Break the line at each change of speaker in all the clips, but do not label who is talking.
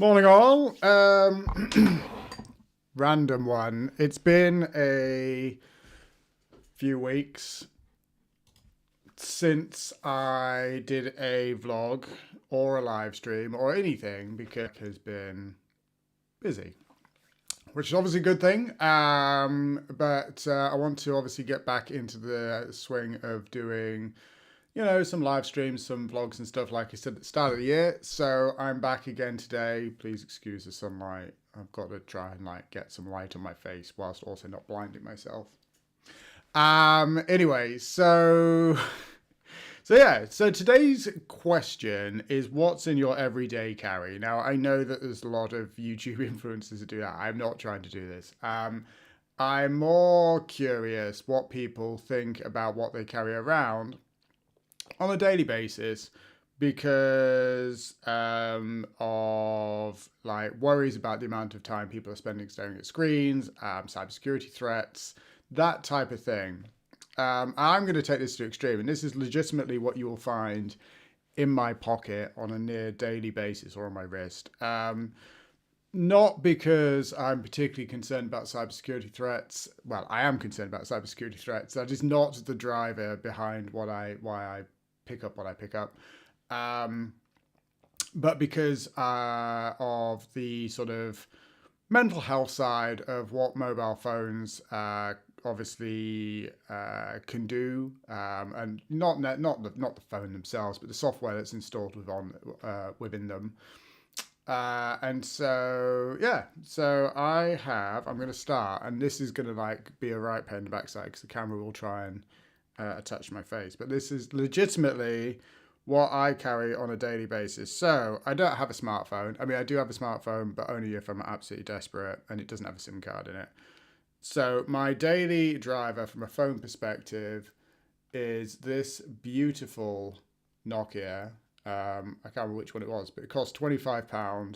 Morning, all. Random one. It's been a few weeks since I did a vlog or a live stream or anything because it has been busy, which is obviously a good thing. But I want to obviously get back into the swing of doing some live streams, some vlogs and stuff like I said at the start of the year. So I'm back again today. Please excuse the sunlight. I've got to try and get some light on my face whilst also not blinding myself. Anyway, so today's question is what's in your everyday carry? Now, I know that there's a lot of YouTube influencers that do that. I'm not trying to do this. I'm more curious what people think about what they carry around on a daily basis because of worries about the amount of time people are spending staring at screens, cybersecurity threats, that type of thing. I'm going to take this to extreme, and this is legitimately what you will find in my pocket on a near daily basis or on my wrist. Not because I'm particularly concerned about cybersecurity threats. Well, I am concerned about cybersecurity threats. That is not the driver behind why I pick up what I pick up. But because of the sort of mental health side of what mobile phones obviously can do, and not the phone themselves, but the software that's installed within them. And so I'm going to start, and this is going to be a right pain in the backside because the camera will try and attach my face, but this is legitimately what I carry on a daily basis. So I don't have a smartphone. I mean, I do have a smartphone, but only if I'm absolutely desperate, and it doesn't have a SIM card in it. So my daily driver from a phone perspective is this beautiful Nokia. I can't remember which one it was, but it cost £25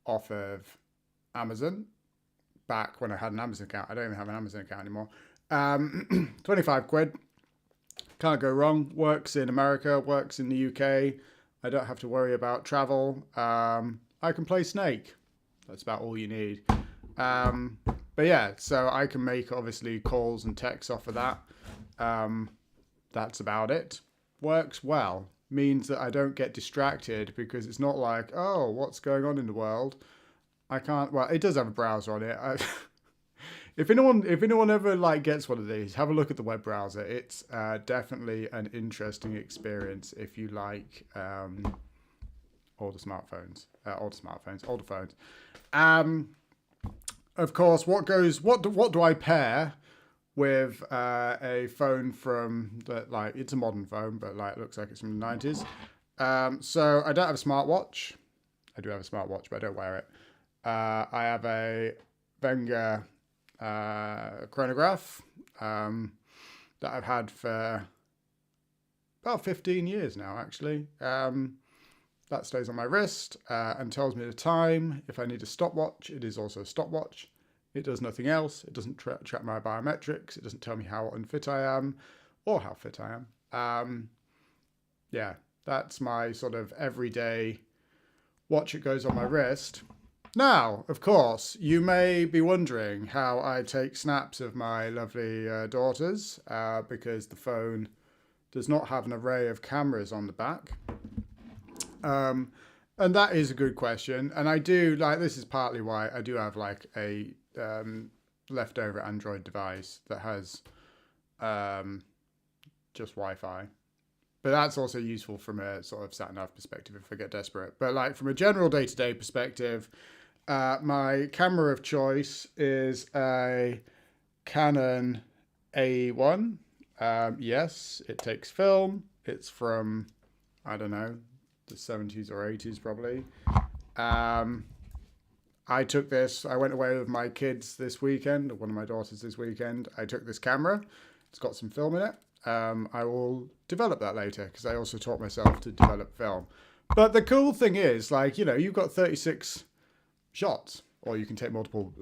off of Amazon back when I had an Amazon account. I don't even have an Amazon account anymore. 25 quid. Can't go wrong. Works in America, works in the UK. I don't have to worry about travel. I can play Snake. That's about all you need. But yeah, so I can make obviously calls and texts off of that. That's about it. Works well. Means that I don't get distracted because it's not like, oh, what's going on in the world? I can't. Well, it does have a browser on it. If anyone ever gets one of these, have a look at the web browser. It's definitely an interesting experience if you like older phones. Of course, what do I pair with a phone from that? It's a modern phone, but it looks like it's from the 90s. So I don't have a smartwatch. I do have a smartwatch, but I don't wear it. I have a Wenger chronograph that I've had for about 15 years now, actually. That stays on my wrist and tells me the time. If I need a stopwatch, it is also a stopwatch. It does nothing else. It doesn't track my biometrics. It doesn't tell me how unfit I am or how fit I am. Yeah, that's my sort of everyday watch. It goes on my wrist. Now, of course, you may be wondering how I take snaps of my lovely daughters because the phone does not have an array of cameras on the back. And that is a good question. And I do, this is partly why I do have a leftover Android device that has just Wi-Fi. But that's also useful from a sort of sat-nav perspective if I get desperate. But from a general day-to-day perspective, my camera of choice is a Canon A1. Yes, it takes film. It's from, I don't know, the 70s or 80s probably. I took this, I went away with my kids this weekend, one of my daughters this weekend. I took this camera. It's got some film in it. I will develop that later because I also taught myself to develop film. But the cool thing is, you've got 36 shots, or you can take multiple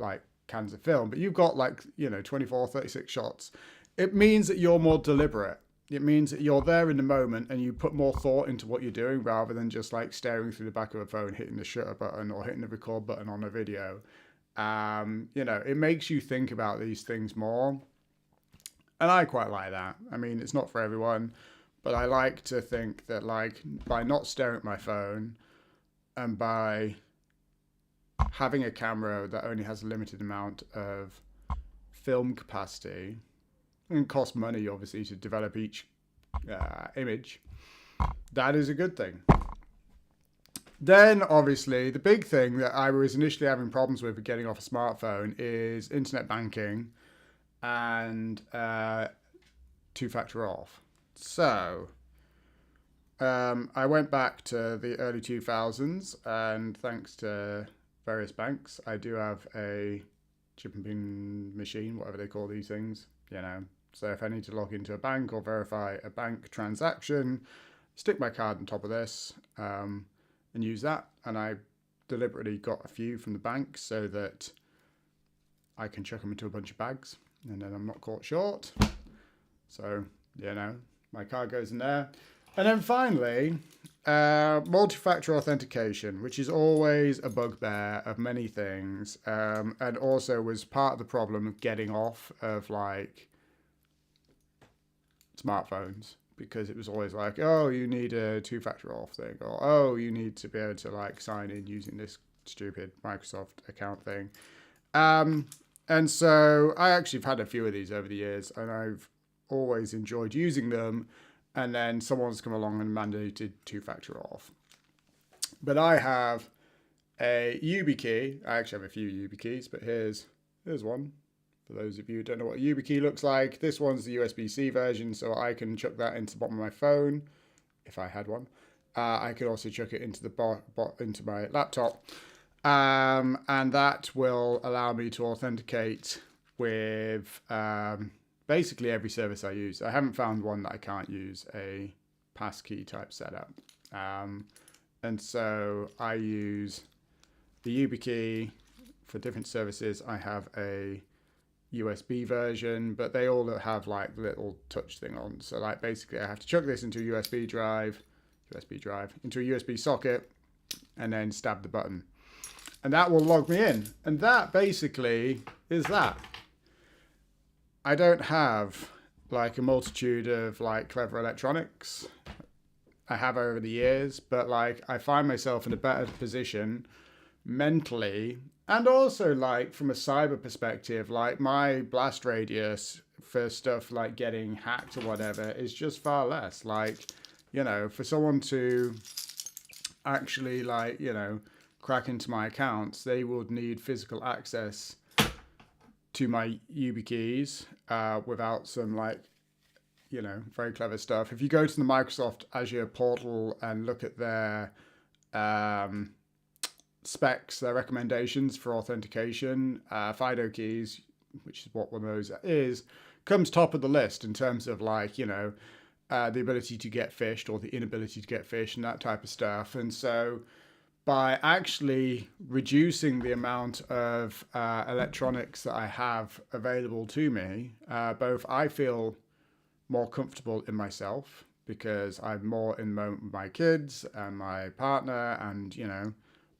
cans of film, but you've got 24, 36 shots. It means that you're more deliberate. It means that you're there in the moment and you put more thought into what you're doing rather than just like staring through the back of a phone, hitting the shutter button or hitting the record button on a video. It makes you think about these things more. And I quite like that. I mean, it's not for everyone, but I like to think that like by not staring at my phone and by having a camera that only has a limited amount of film capacity and costs money obviously to develop each image, that is a good thing. Then obviously the big thing that I was initially having problems with getting off a smartphone is internet banking and two-factor auth. So I went back to the early 2000s, and thanks to various banks, I do have a chip and pin machine, whatever they call these things, So if I need to log into a bank or verify a bank transaction, stick my card on top of this and use that. And I deliberately got a few from the bank so that I can chuck them into a bunch of bags and then I'm not caught short. So, my card goes in there. And then finally, multi-factor authentication, which is always a bugbear of many things, and also was part of the problem of getting off of like smartphones, because it was always like, oh, you need a two-factor auth thing, or oh, you need to be able to like sign in using this stupid Microsoft account thing. And so I actually have had a few of these over the years, and I've always enjoyed using them. And then someone's come along and mandated two-factor auth. But I have a YubiKey. I actually have a few YubiKeys, but here's one. For those of you who don't know what a YubiKey looks like, this one's the USB-C version, so I can chuck that into the bottom of my phone, if I had one. I could also chuck it into into my laptop. And that will allow me to authenticate with basically every service I use. I haven't found one that I can't use a passkey type setup. And so I use the YubiKey for different services. I have a USB version, but they all have like the little touch thing on. So like basically I have to chuck this into a USB drive, into a USB socket, and then stab the button. And that will log me in. And that basically is that. I don't have like a multitude of like clever electronics. I have over the years, but like I find myself in a better position mentally, and also like from a cyber perspective, like my blast radius for stuff like getting hacked or whatever is just far less. Like, for someone to actually like, crack into my accounts, they would need physical access to my YubiKeys without some like, very clever stuff. If you go to the Microsoft Azure portal and look at their specs, their recommendations for authentication, FIDO keys, which is what one of those is, comes top of the list in terms of like, the ability to get phished or the inability to get phished and that type of stuff. And so by actually reducing the amount of electronics that I have available to me, both I feel more comfortable in myself because I'm more in the moment with my kids and my partner and,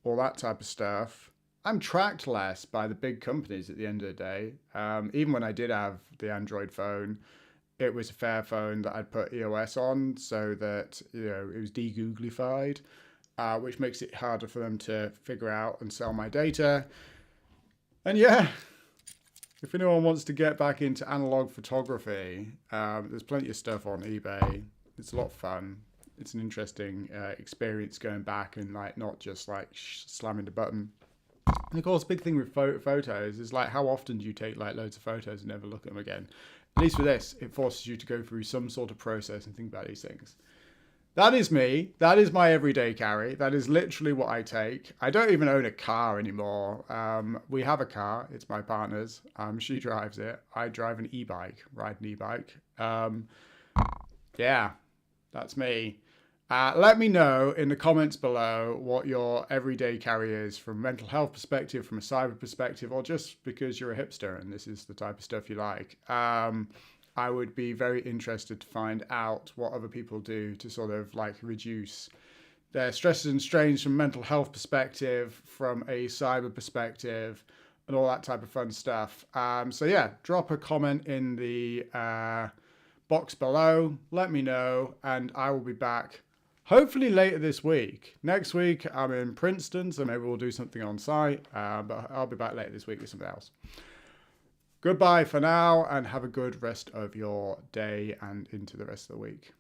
all that type of stuff. I'm tracked less by the big companies at the end of the day. Even when I did have the Android phone, it was a Fairphone that I'd put EOS on so that, it was de-Googlified. Which makes it harder for them to figure out and sell my data. And yeah, if anyone wants to get back into analog photography, there's plenty of stuff on eBay. It's a lot of fun. It's an interesting experience going back and like not just like slamming the button. And of course, big thing with photos is like how often do you take like loads of photos and never look at them again? At least with this, it forces you to go through some sort of process and think about these things. That is me. That is my everyday carry. That is literally what I take. I don't even own a car anymore. We have a car. It's my partner's. She drives it. I drive an e-bike, ride an e-bike. Yeah, that's me. Let me know in the comments below what your everyday carry is from a mental health perspective, from a cyber perspective, or just because you're a hipster and this is the type of stuff you like. I would be very interested to find out what other people do to sort of like reduce their stresses and strains from a mental health perspective, from a cyber perspective, and all that type of fun stuff. So yeah, drop a comment in the box below. Let me know, and I will be back hopefully later this week. Next week I'm in Princeton, so maybe we'll do something on site. But I'll be back later this week with something else. Goodbye for now, and have a good rest of your day and into the rest of the week.